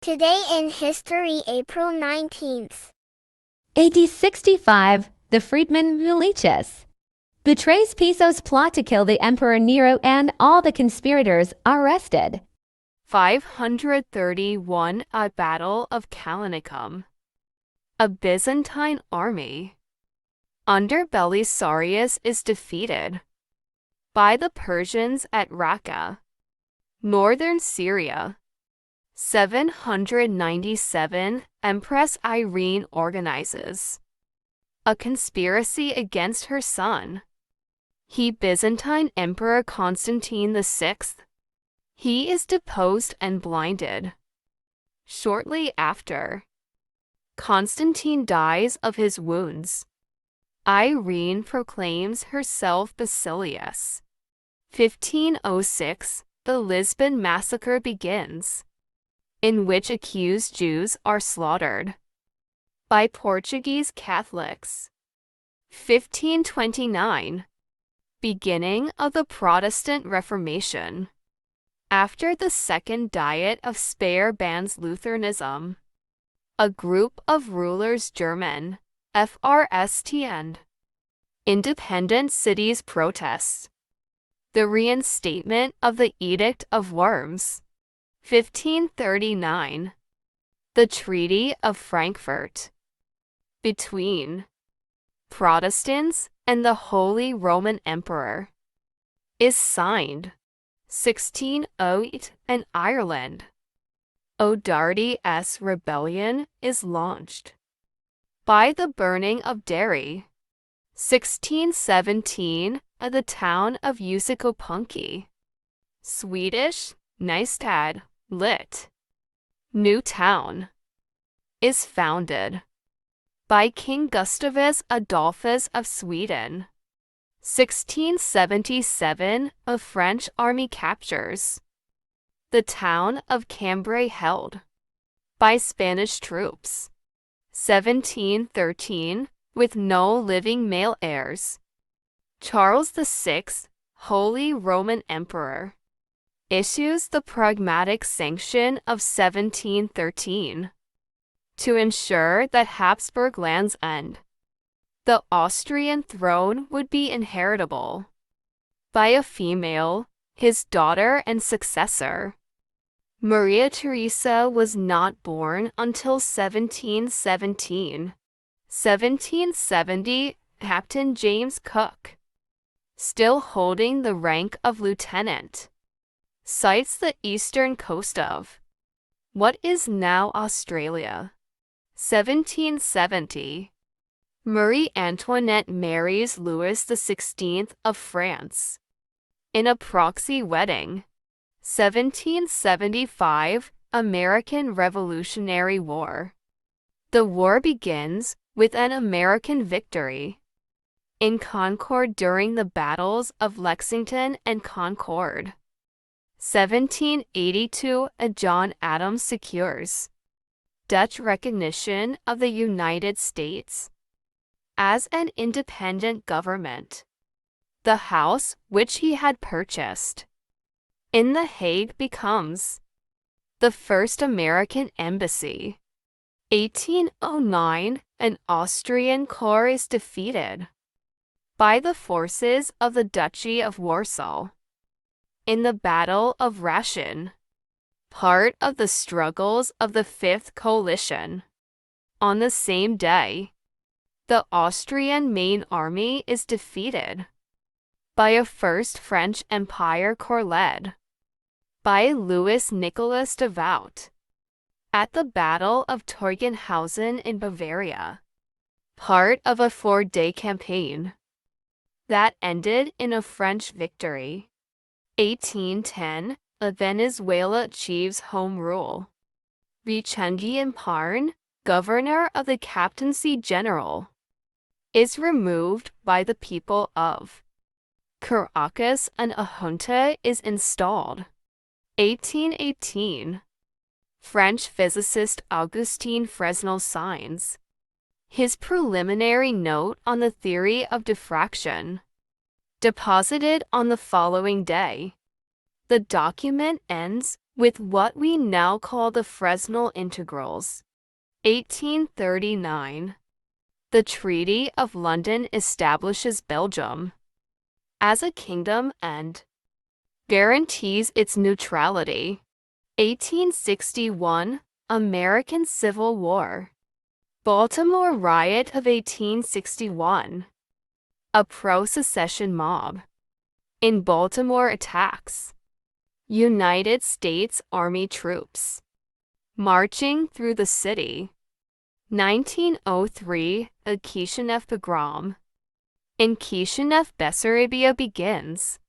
Today in History, April 19th. AD 65, the freedman Velichus betrays Piso's plot to kill the Emperor Nero and all the conspirators arrested. 531 at Battle of Callinicum. A Byzantine army under Belisarius is defeated by the Persians at Raqqa, northern Syria. 797 Empress Irene organizes a conspiracy against her son, Byzantine Emperor Constantine VI. He is deposed and blinded. Shortly after, Constantine dies of his wounds. Irene proclaims herself Basilius. 1506, the Lisbon massacre begins, in which accused Jews are slaughtered by Portuguese Catholics. 1529, beginning of the Protestant Reformation. After the Second Diet of Speyer bans Lutheranism, a group of rulers German, FRST, independent cities protest the reinstatement of the Edict of Worms. 1539, the Treaty of Frankfurt between Protestants and the Holy Roman Emperor is signed. 1608, and Ireland. O'Doherty's rebellion is launched by the burning of Derry. 1617, at the town of Uusikaupunki, Swedish, Nystad, lit. New town, is founded by King Gustavus Adolphus of Sweden. 1677, a French army captures the town of Cambrai held by Spanish troops. 1713, with no living male heirs, Charles VI, Holy Roman Emperor, issues the Pragmatic Sanction of 1713 to ensure that Habsburg lands end. The Austrian throne would be inheritable by a female, his daughter and successor. Maria Theresa was not born until 1717. 1770, Captain James Cook, still holding the rank of lieutenant, sights the eastern coast of what is now Australia. 1770, Marie Antoinette marries Louis XVI of France in a proxy wedding. 1775, American Revolutionary War. The war begins with an American victory in Concord during the battles of Lexington and Concord. 1782, John Adams secures Dutch recognition of the United States as an independent government. The house which he had purchased in The Hague becomes the first American embassy. 1809, an Austrian corps is defeated by the forces of the Duchy of Warsaw in the Battle of Raschen, part of the struggles of the Fifth Coalition. On the same day, the Austrian main army is defeated by a First French Empire corps led by Louis Nicolas Devout at the Battle of Teugn-Hausen in Bavaria, part of a four-day campaign that ended in a French victory. 1810, Venezuela achieves home rule. Vicente Imparn, governor of the Captaincy General, is removed by the people of Caracas and a junta is installed. 1818, French physicist Augustin Fresnel signs his preliminary note on the theory of diffraction, deposited on the following day. The document ends with what we now call the Fresnel Integrals. 1839. The Treaty of London establishes Belgium as a kingdom and guarantees its neutrality. 1861. American Civil War. Baltimore riot of 1861. A pro-secession mob in Baltimore attacks United States Army troops marching through the city. 1903. A Kishinev pogrom in Kishinev, Bessarabia begins,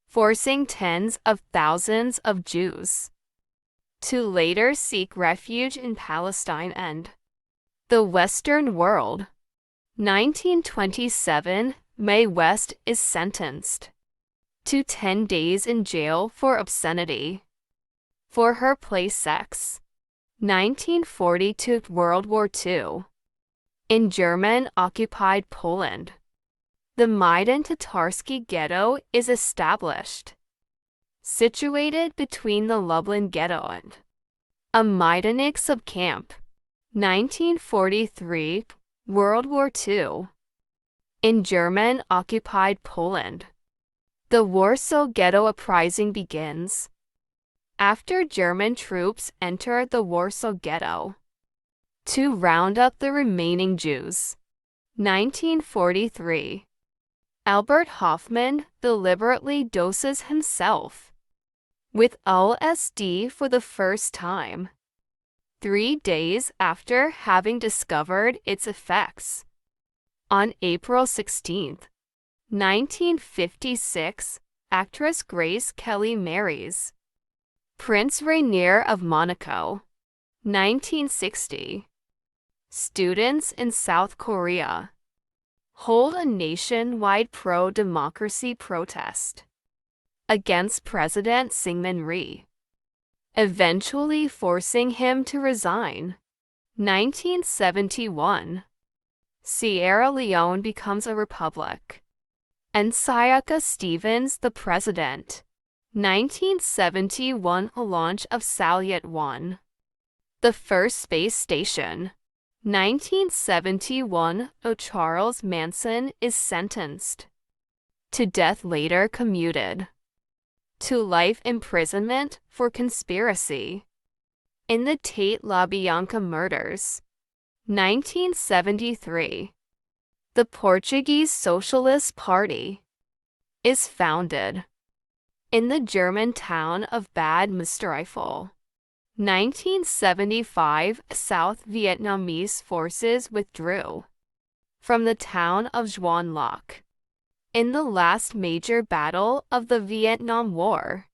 forcing tens of thousands of Jews to later seek refuge in Palestine and the Western world. 1927. Mae West is sentenced to 10 days in jail for obscenity for her play sex. 1942. World War II. In German-occupied Poland, the Maidan Tatarsky Ghetto is established, situated between the Lublin Ghetto and a Majdanek subcamp. 1943. World War II. In German-occupied Poland, the Warsaw Ghetto uprising begins after German troops enter the Warsaw Ghetto to round up the remaining Jews. 1943. Albert Hoffman deliberately doses himself with LSD for the first time, 3 days after having discovered its effects. On April 16, 1956, actress Grace Kelly marries Prince Rainier of Monaco. 1960. Students in South Korea hold a nationwide pro-democracy protest against President Syngman Rhee, eventually forcing him to resign. 1971. Sierra Leone becomes a republic, and Siaka Stevens the president. 1971. Launch of Salyut 1, the first space station. 1971. Charles Manson is sentenced to death, later commuted to life imprisonment for conspiracy in the Tate LaBianca murders. 1973. The Portuguese Socialist Party is founded in the German town of Bad Münstereifel. 1975. South Vietnamese forces withdrew from the town of Xuan Loc in the last major battle of the Vietnam War.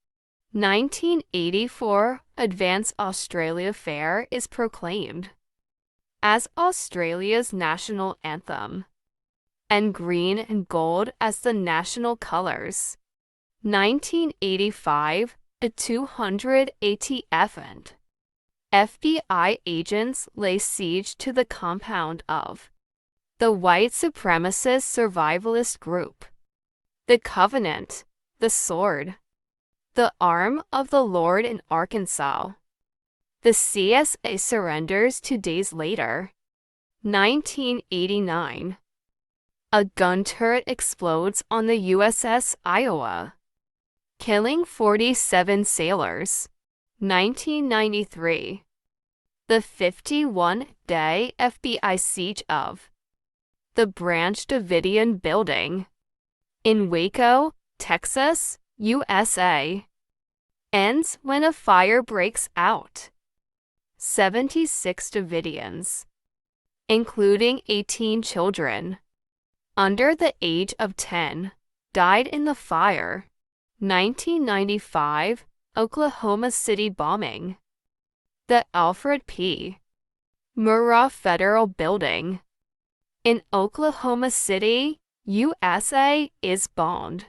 1984. Advance Australia Fair is proclaimed as Australia's national anthem, and green and gold as the national colors. 1985. A 200 ATF and FBI agents lay siege to the compound of the white supremacist survivalist group, the Covenant, the Sword, the Arm of the Lord in Arkansas. The CSA surrenders 2 days later. 1989. A gun turret explodes on the USS Iowa, killing 47 sailors. 1993. The 51-day FBI siege of the Branch Davidian building in Waco, Texas, USA, ends when a fire breaks out. 76 Davidians, including 18 children under the age of 10, died in the fire. 1995. Oklahoma City bombing. The Alfred P. Murrah Federal Building in Oklahoma City, USA is bombed,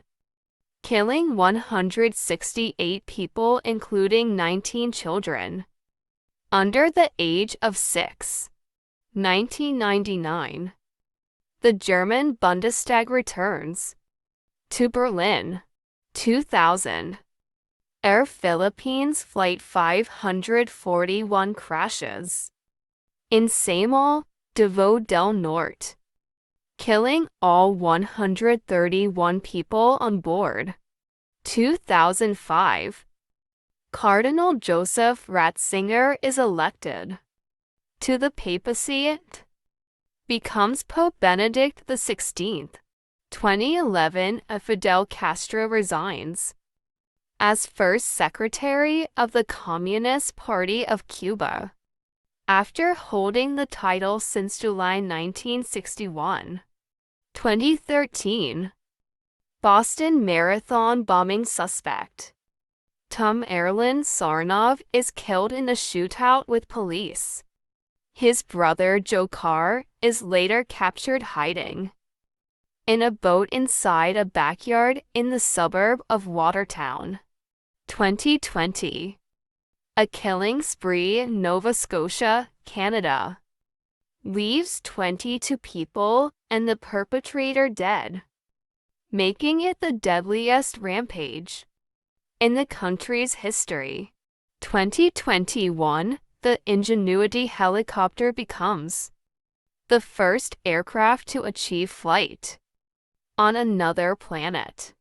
killing 168 people, including 19 children under the age of 6. 1999. The German Bundestag returns to Berlin. 2000. Air Philippines Flight 541 crashes. In Samar, Davao del Norte, killing all 131 people on board. 2005. Cardinal Joseph Ratzinger is elected to the papacy. Becomes Pope Benedict XVI. 2011. Fidel Castro resigns as first secretary of the Communist Party of Cuba, after holding the title since July 1961. 2013. Boston Marathon bombing suspect Tom Erlin Sarnov is killed in a shootout with police. His brother Joe Carr is later captured hiding in a boat inside a backyard in the suburb of Watertown. 2020. A killing spree in Nova Scotia, Canada, leaves 22 people and the perpetrator dead, making it the deadliest rampage in the country's history. 2021. The Ingenuity helicopter becomes the first aircraft to achieve flight on another planet.